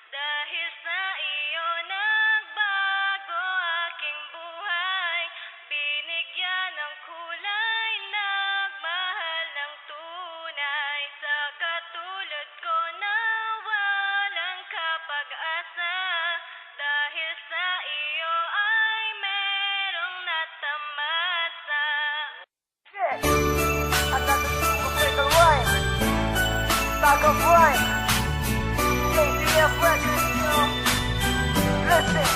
Dahil sa iyo nagbago aking buhay. Binigyan ng kulay, nagmahal ng tunay. Sa katulad ko na walang kapag-asa. Dahil sa iyo ay merong natamasa. At natutulog ko ito ay bagong buhay. KCF Records, yo. Listen.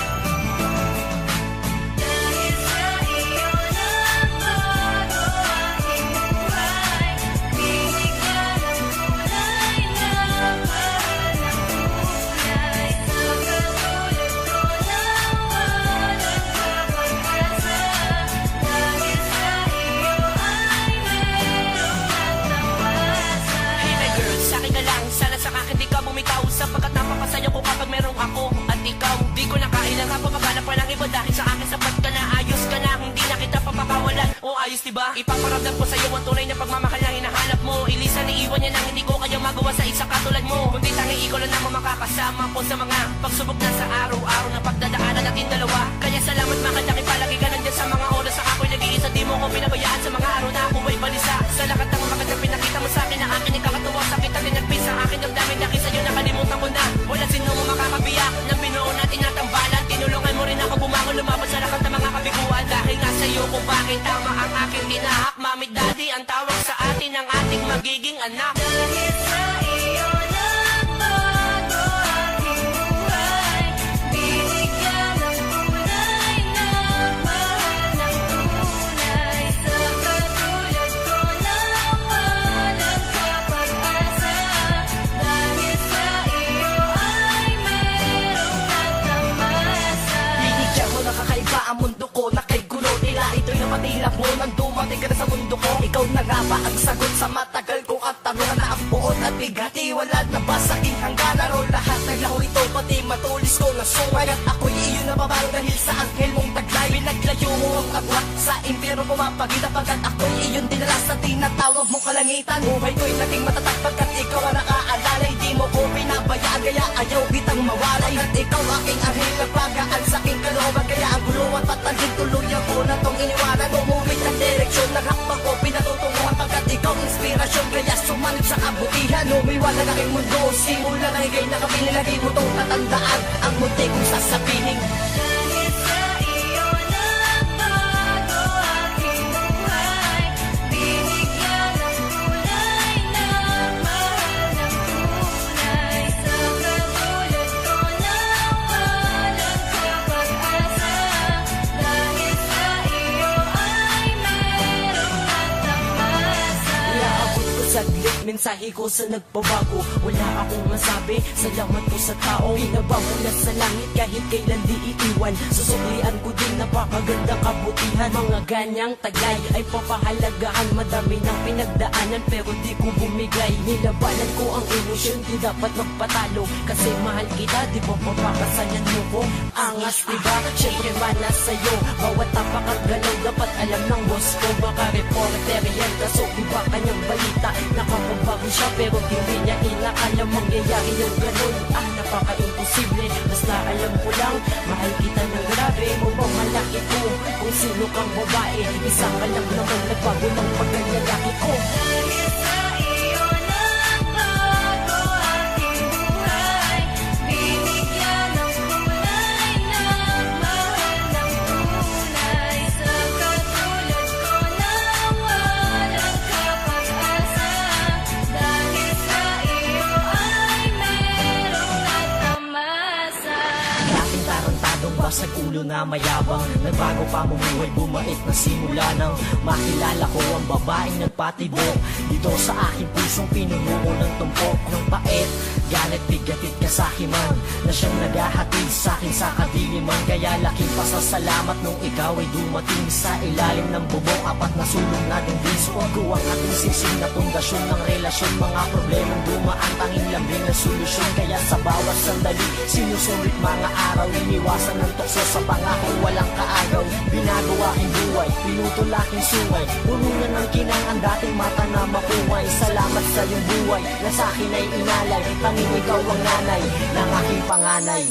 Dahil sa iyo nagbago aking buhay. Binigyan ng kulay, nagmahal ng tunay. Sa katulad ko na walang kapag-asa. Dahil sa iyo ay merong natamasa. Hey my girl, sa akin ka lang, sana sa akin di ka bumitaw. Sapagkat napapasaya ko kapag merong ako at ikaw. Di ko na kailangan pa maghanap pa ng iba. Dahil sa akin sapat ka na, ayos ka na. Hindi na kita papakawalan. O ayos diba? Ipaparamdam ko sa'yo ang tunay na pagmamahal na hinahanap mo. Ilisan iiwan niya nang hindi ko kaya magawa sa isa katulad mo. Kundi tanging ikaw lang naman makakasama ko sa mga pagsubok na sa araw-araw na pagdadaanan natin dalawa. Kaya salamat makadaki palagi ka nandiyan sa mga oras na ako'y nag-iisa. Di mo ko pinabayaan sa mga araw na ako ay balisa. Sa lakat ng magandang pinakita mo sa akin na akin ikakatuwa sa kita tinagpis sa akin damdamin na sa'yo nakalimutan ko na. Wala sino mo makakabiyak ng binuo natin natambalan. Tinulungan mo rin ako bumangon lumabas sa lakas ng mga kabiguan. Dahil nga sa'yo kung bakit tama ang aking tinahak. Mami daddy ang tawag sa atin ng ating magiging anak. Dahil sa iyo nagbago aking buhay. Binigyan ng kulay, nagmahal ng tunay. Sa katulad ko na walang kapag-asa. Dahil sa iyo ay merong natamasa. Binigyan mo nakakaiba ang mundo ko na kay gulo. Tila ito'y napatilap mo nang dumating ka na sa mundo ko. Ikaw na nga ba ang sagot sa matagal kong katanungan na ang buot at bigati. Wala na ba sa aking hangganan o lahat naglaho ito pati matulis ko na sungay. At ako'y iyo na babalo dahil sa anghel mong taglay. Pinaglayo mo ang agwat sa impyerno pumapagita. Pagkat ako'y iyon dinala sa tinatawag mo kalangitan. Buhay ko'y naging matatag pagkat ikaw ang nakaalala. Di mo ko pinabayaan kaya ayaw kitang mawalay. At ikaw aking anghel nagpagaan sa aking kalooban. Kaya ang gulo at patalim tuluyan ko na tong iniwanan. Umumit ng direksyon ng hakbang ko pinatutunguhan. Pagkat ikaw inspirasyon kaya sumanib sa kabutihan. Umiwala na aking mundo simula na higay na kapinilagay mo tong tatandaan. Ang munti kong sasabihin. Dahil sa iyo nagbago aking buhay. Binigyan ng kulay, nagmahal ng tunay. Sa katulad ko na walang kapag-asa. Dahil sa iyo ay merong natamasa. Iaabot ko saglit, mensahe ko sa nagbabago. Wala akong masabi, salamat ko sa tao. Pinaba mo na sa langit kahit kailan di itiwan. Susuklian ko din napakagandang kabutihan. Mga ganyang taglay ay papahalagahan. Madami ng pinagdaanan pero di ko bumigay. Nilabanan ko ang ilusyon, di dapat magpatalo. Kasi mahal kita, di ba papakasalan mo ko? Angas diba? Siyempre mana sa'yo. Bawat tapak at galaw dapat alam ng boss ko. Baka reporter yan, kaso iba kanyang balita. Nakapabago siya pero hindi niya inakala mangyayari yung ganun. Napaka-imposible. Basta alam ko lang, mahal kita ng grabe. Mo bang malaki ko? Kung sino kang babae, isa ka lang naman nagbago ng pagkalalaki ko. Dahil sa iyo nagbago aking buhay. Binigyan ng kulay, nagmahal ng tunay. Sa katulad ko na walang kapag-asa. Dahil sa iyo ay merong natamasa. Aking tarantadong basag ulo na mayabang. Nagbago pa mumuhay, bumait na simula nang makilala ko ang babaeng nagpatibok. Dito sa aking pusong pinumuo ng tumpok ng pait. Galit, bigatit ka sa himan na siyang naghahatid sa akin sa kadiliman. Kaya laking pasasalamat nung ikaw ay dumating sa ilalim ng bubong. Apat na sulong na dingding. Suot ko ang ating sisig na pundasyon ng relasyon. Mga problemang dumaan, tanging lambing na solusyon. Kaya sa bawat sandali, sinusulit mga araw. Iniwasan ng tukso sa pangako, walang kaagaw. Binago aking buhay, pinutol aking sungay. Puno na ng kinang ang dating mata na makuhay. Salamat sa iyong buhay na sa akin ay inalay. Tanging ikaw ang nanay ng aking panganay.